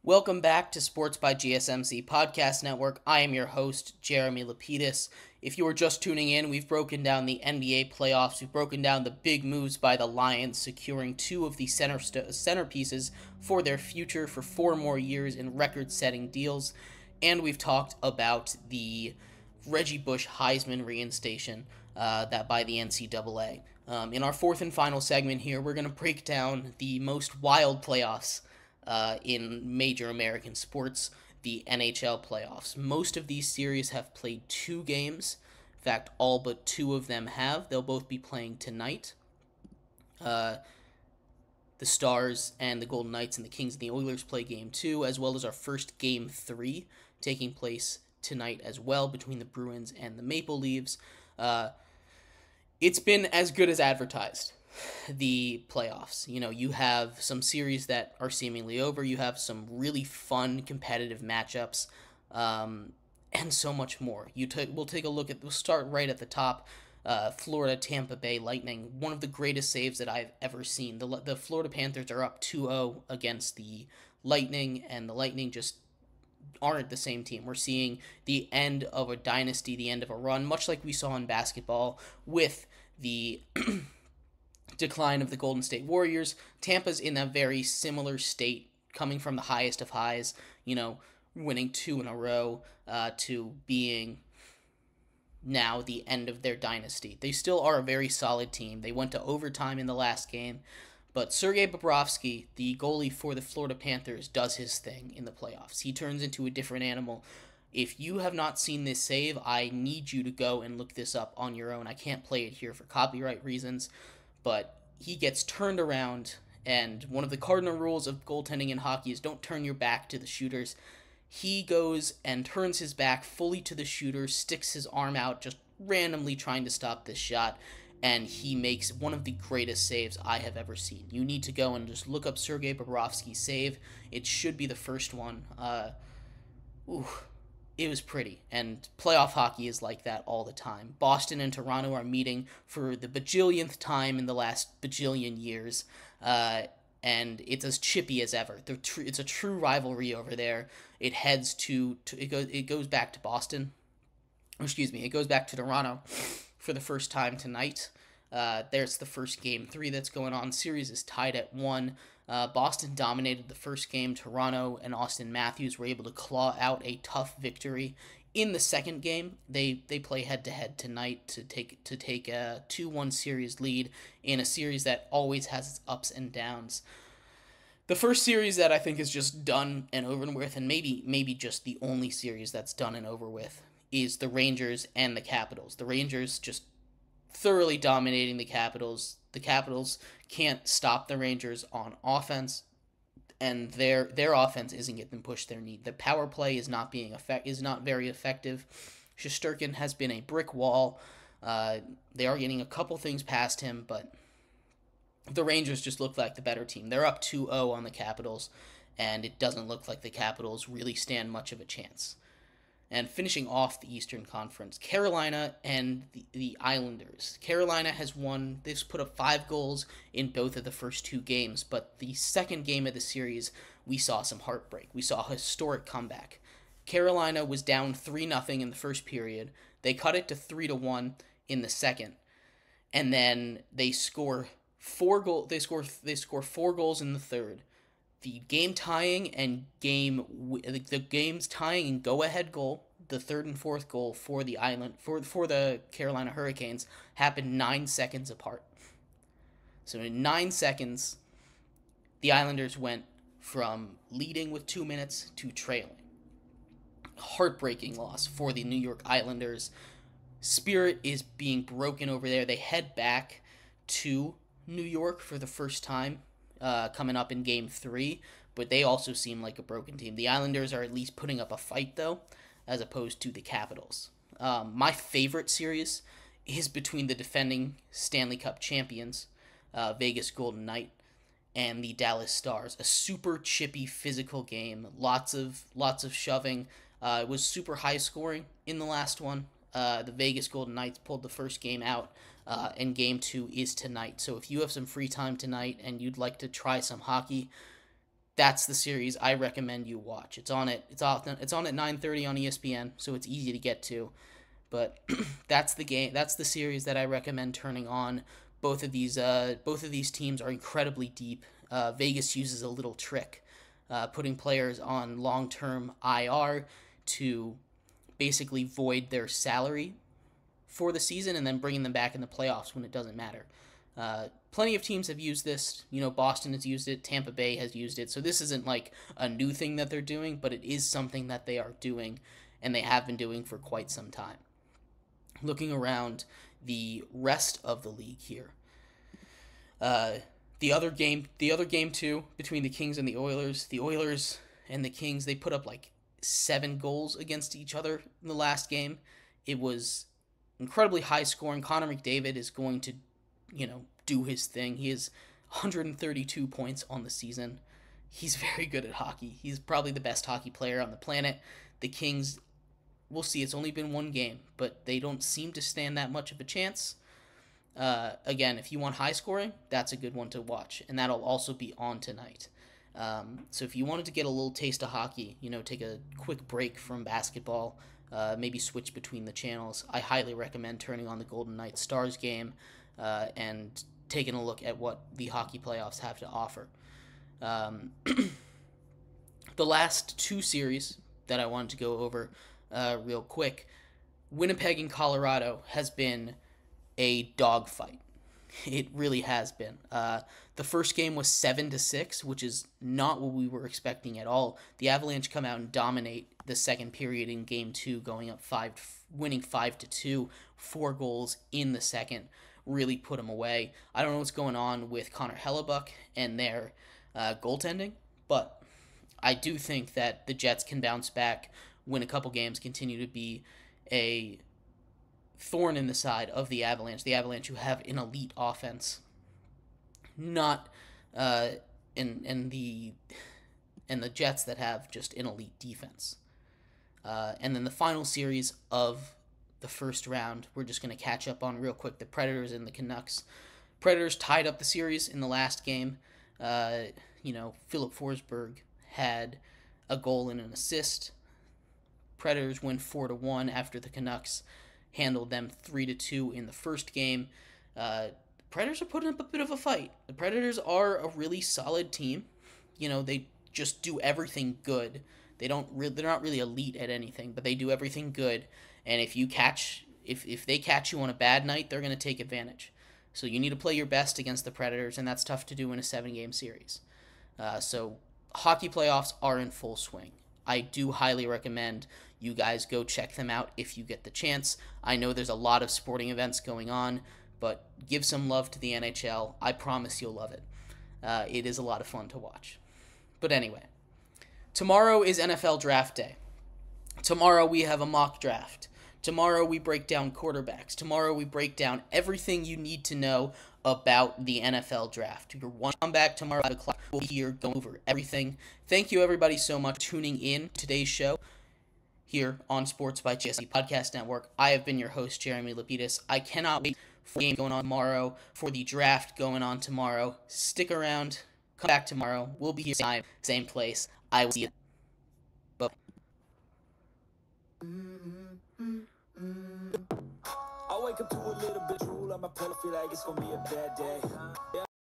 Welcome back to Sports by GSMC Podcast Network. I am your host, Jeremy Lapidus. If you are just tuning in, we've broken down the NBA playoffs. We've broken down the big moves by the Lions, securing two of the centerpieces for their future for 4 more years in record-setting deals. And we've talked about the Reggie Bush Heisman reinstation that by the NCAA. In our fourth and final segment here, we're going to break down the most wild playoffs in major American sports, the NHL playoffs. Most of these series have played 2 games. In fact, all but 2 of them have. They'll both be playing tonight. The Stars and the Golden Knights and the Kings and the Oilers play Game 2, as well as our first Game 3 taking place tonight as well between the Bruins and the Maple Leafs. It's been as good as advertised, the playoffs. You have some series that are seemingly over. You have some really fun competitive matchups, and so much more. We'll start right at the top. Florida Tampa Bay Lightning, one of the greatest saves that I've ever seen. The Florida Panthers are up 2-0 against the Lightning, and the Lightning just aren't the same team. We're seeing the end of a dynasty, the end of a run, much like we saw in basketball with the decline of the Golden State Warriors. Tampa's in a very similar state, coming from the highest of highs, winning 2 in a row, to being now the end of their dynasty. They still are a very solid team. They went to overtime in the last game, but Sergei Bobrovsky, the goalie for the Florida Panthers, does his thing in the playoffs. He turns into a different animal. If you have not seen this save, I need you to go and look this up on your own. I can't play it here for copyright reasons, but he gets turned around, and one of the cardinal rules of goaltending in hockey is don't turn your back to the shooters. He goes and turns his back fully to the shooter, sticks his arm out, just randomly trying to stop this shot, and he makes one of the greatest saves I have ever seen. You need to go and just look up Sergei Bobrovsky's save. It should be the first one. It was pretty, and playoff hockey is like that all the time. Boston and Toronto are meeting for the bajillionth time in the last bajillion years, and it's as chippy as ever. It's a true rivalry over there. It heads it goes back to Boston. It goes back to Toronto for the first time tonight. There's the first Game 3 that's going on. Series is tied at 1. Boston dominated the first game. Toronto and Austin Matthews were able to claw out a tough victory. In the second game, they play head-to-head tonight to take a 2-1 series lead in a series that always has its ups and downs. The first series that I think is just done and over with, and maybe just the only series that's done and over with, is the Rangers and the Capitals. The Rangers just thoroughly dominating the Capitals. The Capitals can't stop the Rangers on offense, and their offense isn't getting them pushed their need. The power play is not very effective. Shesterkin has been a brick wall. They are getting a couple things past him, but the Rangers just look like the better team. They're up 2-0 on the Capitals, and it doesn't look like the Capitals really stand much of a chance. And finishing off the Eastern Conference, Carolina and the Islanders. Carolina has won. They've put up 5 goals in both of the first 2 games, but the second game of the series, we saw some heartbreak. We saw a historic comeback. Carolina was down 3-0 in the first period. They cut it to 3-1 in the second, and then they score 4 goals. They score 4 goals in the third. The game's tying and go-ahead goal, the third and fourth goal for the for the Carolina Hurricanes, happened 9 seconds apart. So in 9 seconds, the Islanders went from leading with 2 minutes to trailing. Heartbreaking loss for the New York Islanders. Spirit is being broken over there. They head back to New York for the first time, coming up in Game 3, but they also seem like a broken team. The Islanders are at least putting up a fight, though, as opposed to the Capitals. My favorite series is between the defending Stanley Cup champions, Vegas Golden Knight, and the Dallas Stars. A super chippy, physical game. Lots of shoving. It was super high scoring in the last one. The Vegas Golden Knights pulled the first game out, and Game 2 is tonight. So if you have some free time tonight and you'd like to try some hockey, that's the series I recommend you watch. It's on at 9:30 on ESPN, so it's easy to get to. But that's the game. That's the series that I recommend turning on. Both of these teams are incredibly deep. Vegas uses a little trick, putting players on long-term IR to basically void their salary for the season and then bringing them back in the playoffs when it doesn't matter. Plenty of teams have used this. Boston has used it. Tampa Bay has used it. So this isn't like a new thing that they're doing, but it is something that they are doing, and they have been doing for quite some time. Looking around the rest of the league here, the other game too, between the Kings and the Oilers and the Kings, they put up like 7 goals against each other in the last game. It was incredibly high scoring. Connor McDavid is going to, do his thing. He has 132 points on the season. He's very good at hockey. He's probably the best hockey player on the planet. The Kings, we'll see. It's only been 1 game, but they don't seem to stand that much of a chance. Again, if you want high scoring, that's a good one to watch, and that'll also be on tonight. So if you wanted to get a little taste of hockey, take a quick break from basketball, maybe switch between the channels, I highly recommend turning on the Golden Knights Stars game and taking a look at what the hockey playoffs have to offer. The last 2 series that I wanted to go over real quick, Winnipeg and Colorado has been a dogfight. It really has been. The first game was 7-6, which is not what we were expecting at all. The Avalanche come out and dominate the second period in Game 2, winning 5-2, 4 goals in the second. Really put them away. I don't know what's going on with Connor Hellebuck and their goaltending, but I do think that the Jets can bounce back, win a couple games, continue to be a thorn in the side of the Avalanche. The Avalanche, who have an elite offense, not and the Jets that have just an elite defense. And then the final series of the first round, we're just going to catch up on real quick. The Predators and the Canucks. Predators tied up the series in the last game. Philip Forsberg had a goal and an assist. Predators win 4-1 after the Canucks handled them 3-2 in the first game. Predators are putting up a bit of a fight. The Predators are a really solid team. They just do everything good. They're not really elite at anything, but they do everything good. And if they catch you on a bad night, they're going to take advantage. So you need to play your best against the Predators, and that's tough to do in a 7-game series. So hockey playoffs are in full swing. I do highly recommend you guys go check them out if you get the chance. I know there's a lot of sporting events going on, but give some love to the NHL. I promise you'll love it. It is a lot of fun to watch. But anyway, tomorrow is NFL Draft Day. Tomorrow we have a mock draft. Tomorrow we break down quarterbacks. Tomorrow we break down everything you need to know about the NFL Draft. You're come back tomorrow at 5 o'clock. We'll be here going over everything. Thank you everybody so much for tuning in to today's show here on Sports by GSMC Podcast Network. I have been your host, Jeremy Lapidus. I cannot wait for the game going on tomorrow, for the draft going on tomorrow. Stick around. Come back tomorrow. We'll be here same place. I will see you. Bye. I wake up to a little bit drool on my pillow, feel like it's gonna be a bad day.